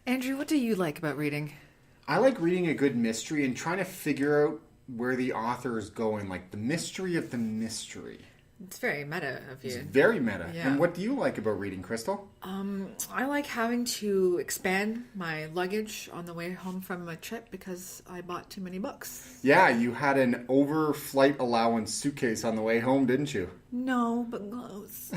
Andrew, what do you like about reading? I like reading a good mystery and trying to figure out where the author is going, like the mystery of the mystery. It's very meta of It's you. very meta. Yeah. And what do you like about reading, Crystal? I like having to expand my luggage on the way home from a trip because I bought too many books. Yeah, you had an overflight allowance suitcase on the way home, didn't you? No, but close.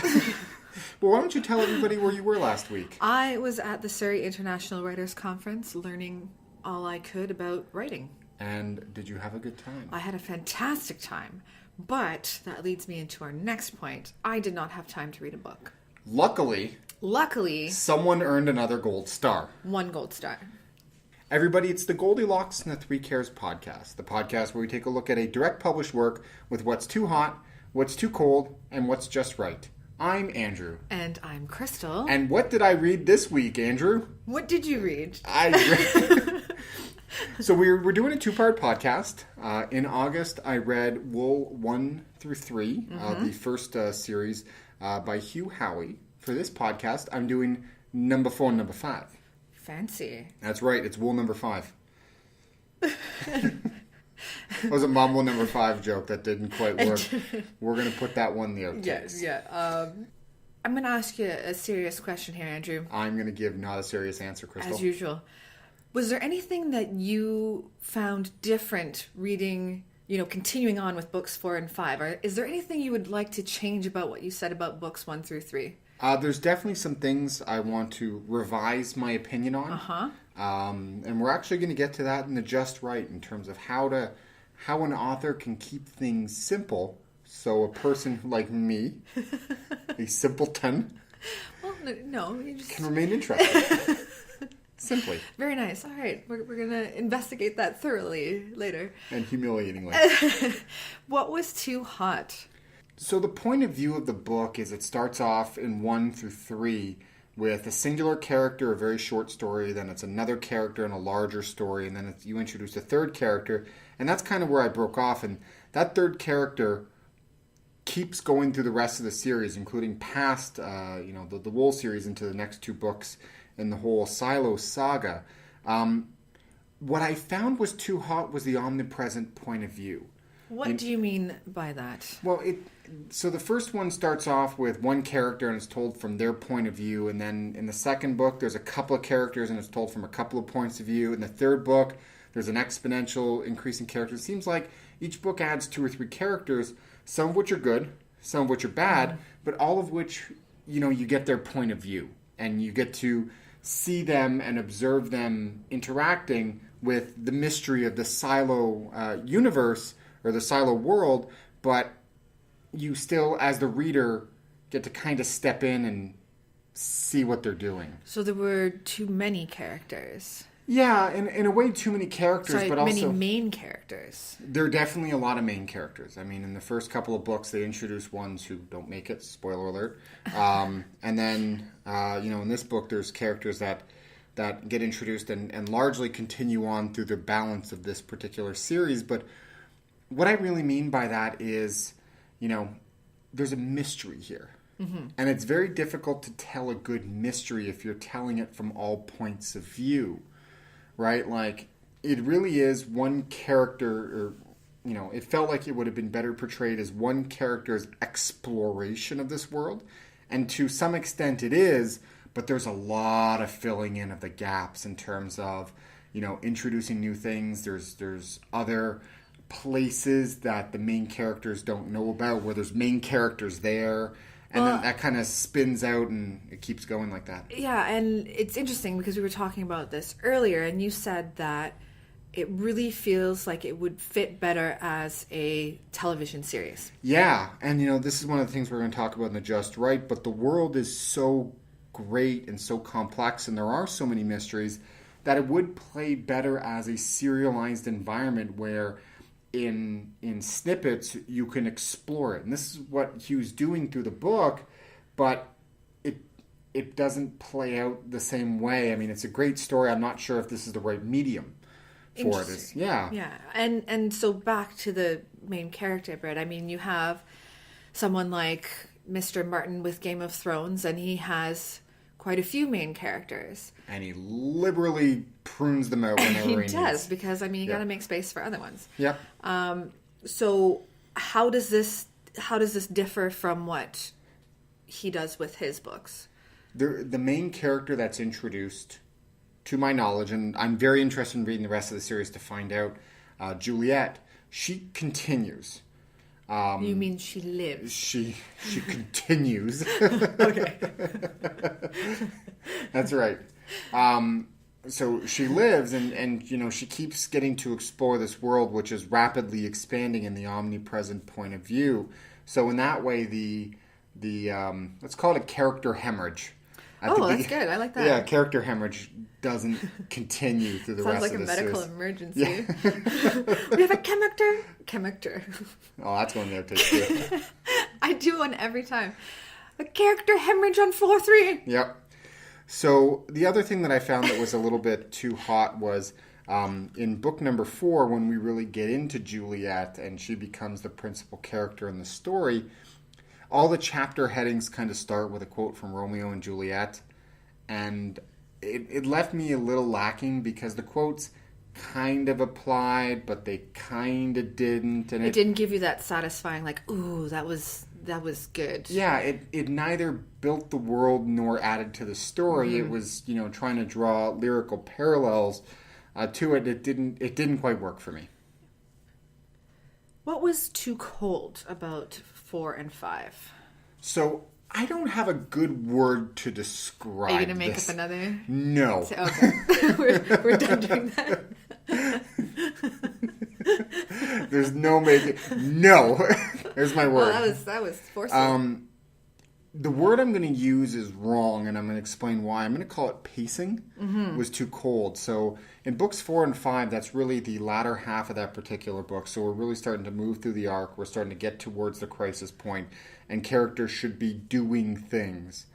Well, why don't you tell everybody where you were last week? I was at the Surrey International Writers Conference learning all I could about writing. And did you have a good time? I had a fantastic time, but that leads me into our next point. I did not have time to read a book. Luckily, someone earned another gold star. 1 gold star. Everybody, it's the Goldilocks and the Three Cares podcast, the podcast where we take a look at a direct published work with what's too hot, what's too cold, and what's just right. I'm Andrew. And I'm Crystal. And what did I read this week, Andrew? What did you read? So we're doing a 2-part podcast. In August, I read Wool 1 through 3, the first series by Hugh Howey. For this podcast, I'm doing number 4 and number 5. Fancy. That's right. It's Wool number 5. It was a Mumble number 5 joke that didn't quite work. We're going to put that one in the outtakes. Yes, yeah. I'm going to ask you a serious question here, Andrew. I'm going to give not a serious answer, Crystal. As usual. Was there anything that you found different reading, continuing on with books 4 and 5? Or is there anything you would like to change about what you said about books 1 through 3? There's definitely some things I want to revise my opinion on. And we're actually going to get to that in the just right in terms of how an author can keep things simple so a person like me, a simpleton, Well, no, you just can remain interested. Simply. Very nice. All right, we're going to investigate that thoroughly later. And humiliatingly. What was too hot? So the point of view of the book is it starts off in 1 through 3 with a singular character, a very short story, then it's another character in a larger story, and then you introduce a third character, and that's kind of where I broke off, and that third character keeps going through the rest of the series, including past, the Wool series into the next 2 books in the whole Silo saga. What I found was too hot was the omnipresent point of view. What do you mean by that? Well, so the first one starts off with one character and it's told from their point of view, and then in the second book there's a couple of characters and it's told from a couple of points of view. In the third book there's an exponential increase in characters. It seems like each book adds 2 or 3 characters, some of which are good, some of which are bad, but all of which, you get their point of view and you get to see them and observe them interacting with the mystery of the Silo universe or the Silo world, but you still, as the reader, get to kind of step in and see what they're doing. So there were too many characters. Yeah, in a way, too many characters, Sorry, but also many main characters. There are definitely a lot of main characters. I mean, in the first couple of books, they introduce ones who don't make it. Spoiler alert. And then, in this book, there's characters that get introduced and largely continue on through the balance of this particular series. But what I really mean by that is, there's a mystery here. Mm-hmm. And it's very difficult to tell a good mystery if you're telling it from all points of view. Right? Like, it really is one character, or, it felt like it would have been better portrayed as one character's exploration of this world. And to some extent it is, but there's a lot of filling in of the gaps in terms of, introducing new things. There's other places that the main characters don't know about where there's main characters there. And then that kind of spins out and it keeps going like that. Yeah, and it's interesting because we were talking about this earlier and you said that it really feels like it would fit better as a television series. Yeah, and this is one of the things we're going to talk about in the Just Right, but the world is so great and so complex and there are so many mysteries that it would play better as a serialized environment where in snippets you can explore it. And this is what Hugh's doing through the book, but it doesn't play out the same way. I mean, it's a great story. I'm not sure if this is the right medium for it. Yeah. And so back to the main character bit. I mean, you have someone like Mr. Martin with Game of Thrones, and he has quite a few main characters. And he liberally prunes them out whenever he does, needs. because, I mean, you got to make space for other ones. Yep. So how does this differ from what he does with his books? The main character that's introduced, to my knowledge, and I'm very interested in reading the rest of the series to find out, Juliet, she continues. You mean she lives? She continues. Okay. That's right. So she lives, and you know, she keeps getting to explore this world, which is rapidly expanding in the omnipresent point of view. So in that way, the let's call it a character hemorrhage. That's good. I like that. Yeah, character hemorrhage doesn't continue through the rest of the series. Sounds like a medical emergency. Yeah. We have a character. Oh, that's one there too. I do one every time. A character hemorrhage on floor 3. Yep. So the other thing that I found that was a little bit too hot was in book number 4, when we really get into Juliet and she becomes the principal character in the story, all the chapter headings kind of start with a quote from Romeo and Juliet, and it left me a little lacking because the quotes kind of applied, but they kind of didn't. And it didn't give you that satisfying, like, ooh, that was good. Yeah, it neither built the world nor added to the story. Mm-hmm. It was, you know, trying to draw lyrical parallels to it. It didn't quite work for me. What was too cold about 4 and 5? So I don't have a good word to describe. Are you going to make this. up another? No. Okay. we're done doing that. There's no making. No. There's my word. Well, that was forceful. The word I'm going to use is wrong, and I'm going to explain why. I'm going to call it pacing. Mm-hmm. Was too cold. So in books 4 and 5, that's really the latter half of that particular book. So we're really starting to move through the arc. We're starting to get towards the crisis point, and characters should be doing things.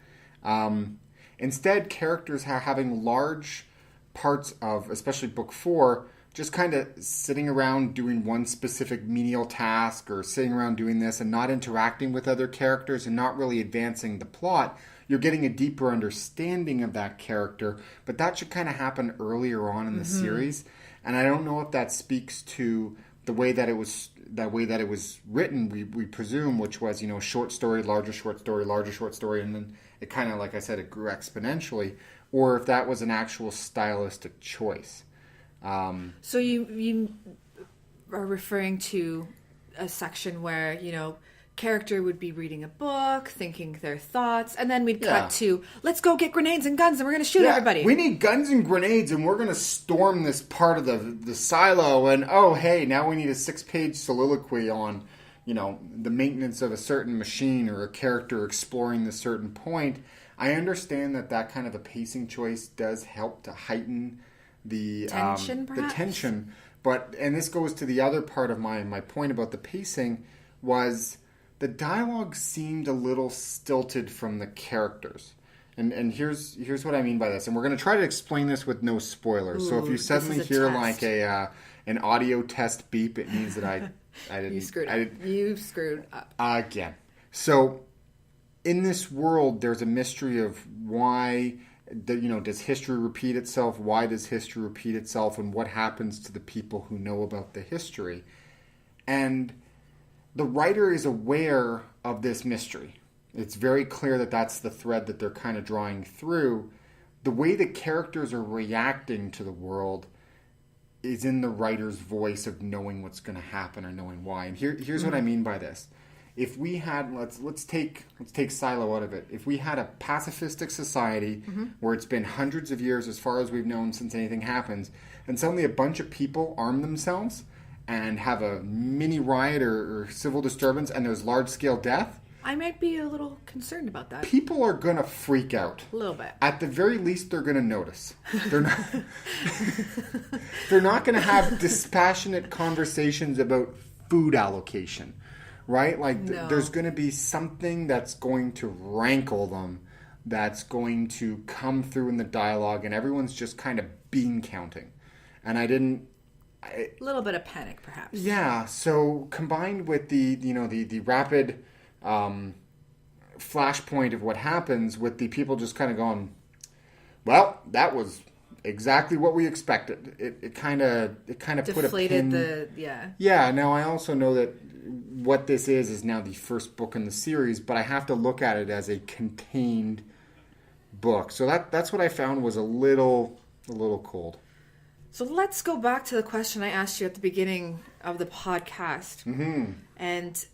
Instead, characters are having large parts of, especially book 4, just kind of sitting around doing one specific menial task or sitting around doing this and not interacting with other characters and not really advancing the plot. You're getting a deeper understanding of that character, but that should kind of happen earlier on in the series. And I don't know if that speaks to the way that it was written, we presume, which was, you know, short story, larger short story, and then it kind of, like I said, it grew exponentially, or if that was an actual stylistic choice. So you are referring to a section where, you know, character would be reading a book, thinking their thoughts, and then we'd cut to, let's go get grenades and guns and we're going to shoot everybody. We need guns and grenades and we're going to storm this part of the silo, and oh, hey, now we need a 6-page soliloquy on, you know, the maintenance of a certain machine or a character exploring this certain point. I understand that kind of a pacing choice does help to heighten the tension, but, and this goes to the other part of my point about the pacing, was the dialogue seemed a little stilted from the characters. And here's what I mean by this. And we're going to try to explain this with no spoilers. Ooh, so if you suddenly hear test. like an audio test beep, it means that I didn't. You screwed up. Again. So in this world, there's a mystery of why, does history repeat itself? Why does history repeat itself? And what happens to the people who know about the history? And the writer is aware of this mystery. It's very clear that that's the thread that they're kind of drawing through. The way the characters are reacting to the world is in the writer's voice of knowing what's going to happen or knowing why. And here's what I mean by this. If we had, let's take Silo out of it. If we had a pacifistic society where it's been hundreds of years, as far as we've known since anything happens, and suddenly a bunch of people arm themselves and have a mini riot or civil disturbance, and there's large-scale death, I might be a little concerned about that. People are going to freak out. A little bit. At the very least, they're going to notice. They're not. They're not going to have dispassionate conversations about food allocation, right? Like there's going to be something that's going to rankle them, that's going to come through in the dialogue, and everyone's just kind of bean counting. And a little bit of panic, perhaps. Yeah. So combined with the rapid flashpoint of what happens, with the people just kind of going, Well, that was exactly what we expected. It kind of put a Deflated pin. yeah. Yeah. Now I also know that what this is now the first book in the series, but I have to look at it as a contained book. So that's what I found was a little cold. So let's go back to the question I asked you at the beginning of the podcast. Mm-hmm. And,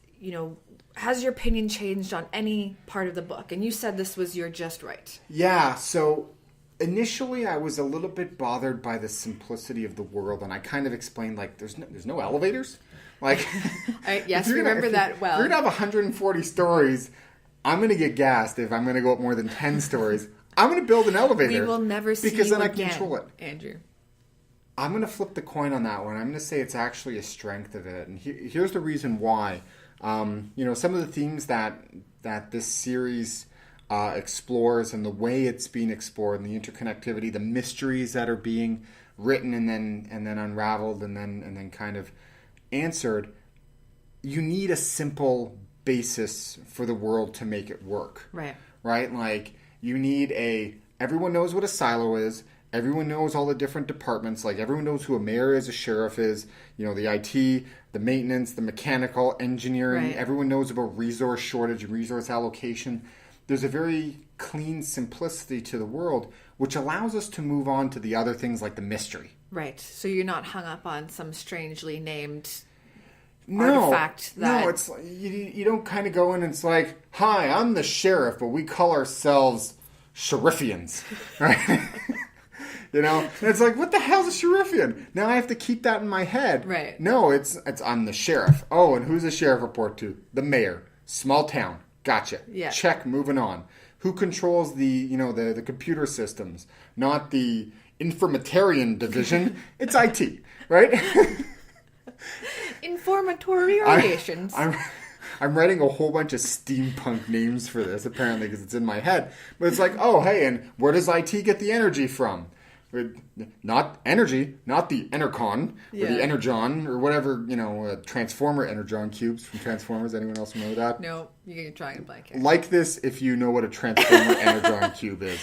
has your opinion changed on any part of the book? And you said this was your just right. Yeah, so initially I was a little bit bothered by the simplicity of the world, and I kind of explained, like, there's no elevators. Like, yes, remember that well. If you're going to have 140 stories, I'm going to get gassed if I'm going to go up more than 10 stories. I'm going to build an elevator. We will never see because you then again, I control it. Andrew. I'm going to flip the coin on that one. I'm going to say it's actually a strength of it. And here's the reason why. Some of the themes that this series explores and the way it's being explored and the interconnectivity, the mysteries that are being written and then unraveled and then kind of answered, you need a simple basis for the world to make it work. Right. Right? Like, you need everyone knows what a silo is. Everyone knows all the different departments. Like, everyone knows who a mayor is, a sheriff is, the IT, the maintenance, the mechanical, engineering. Right. Everyone knows about resource shortage and resource allocation. There's a very clean simplicity to the world, which allows us to move on to the other things like the mystery. Right. So you're not hung up on some strangely named artifact that... No, it's you don't kind of go in and it's like, hi, I'm the sheriff, but we call ourselves Sheriffians. Right? And it's like, what the hell's a Sheriffian? Now I have to keep that in my head. Right. No, it's I'm the sheriff. Oh, and who's the sheriff report to? The mayor. Small town. Gotcha. Yeah. Check, moving on. Who controls the computer systems? Not the informatarian division. It's IT, right? Informatory relations. I'm writing a whole bunch of steampunk names for this, apparently, because it's in my head. But it's like, oh, hey, and where does IT get the energy from? Not energy, not the Enercon, or the Energon, or whatever, Transformer Energon cubes from Transformers. Anyone else know that? No, you're trying to blank here. Like this if you know what a Transformer Energon cube is.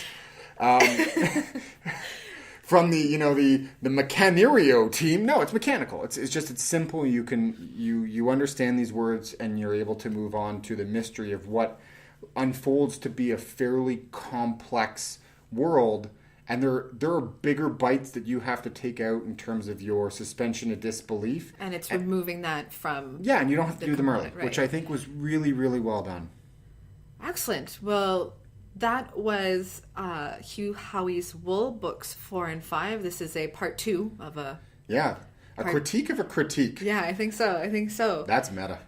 From the Mechanerio team, no, it's mechanical. It's simple. You understand these words and you're able to move on to the mystery of what unfolds to be a fairly complex world. And there are bigger bites that you have to take out in terms of your suspension of disbelief. And it's removing that from... Yeah, and you don't have to do them early, right. which I think was really, really well done. Excellent. Well, that was Hugh Howey's Wool, books 4 and 5. This is a part 2 of a... Yeah, critique of a critique. Yeah, I think so. That's meta.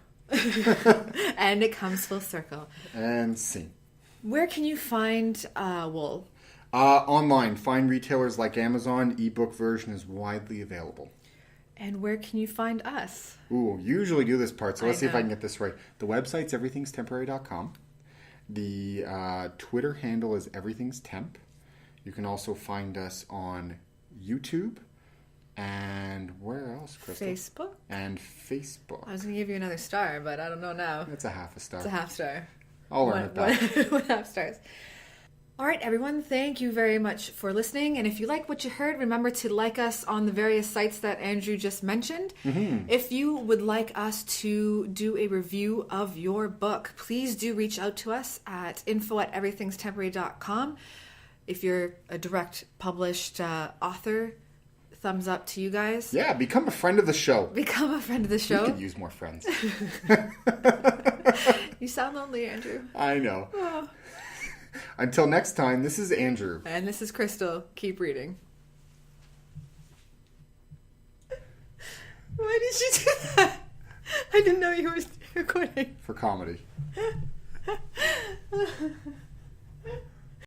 And it comes full circle. And scene. Where can you find Wool? Online. Find retailers like Amazon. Ebook version is widely available. And where can you find us? Ooh, usually do this part, so let's see if I can get this right. The website's everythingstemporary.com. The Twitter handle is everythingstemp. You can also find us on YouTube. And where else, Crystal? Facebook. And Facebook. I was going to give you another star, but I don't know now. It's a half a star. It's a half star. I'll learn it back. 1 half stars. All right, everyone, thank you very much for listening. And if you like what you heard, remember to like us on the various sites that Andrew just mentioned. Mm-hmm. If you would like us to do a review of your book, please do reach out to us at info@everythingstemporary.com. If you're a direct published author, thumbs up to you guys. Yeah, become a friend of the show. Become a friend of the show. We could use more friends. You sound lonely, Andrew. I know. Oh. Until next time, this is Andrew. And this is Crystal. Keep reading. Why did you do that? I didn't know you were recording. For comedy.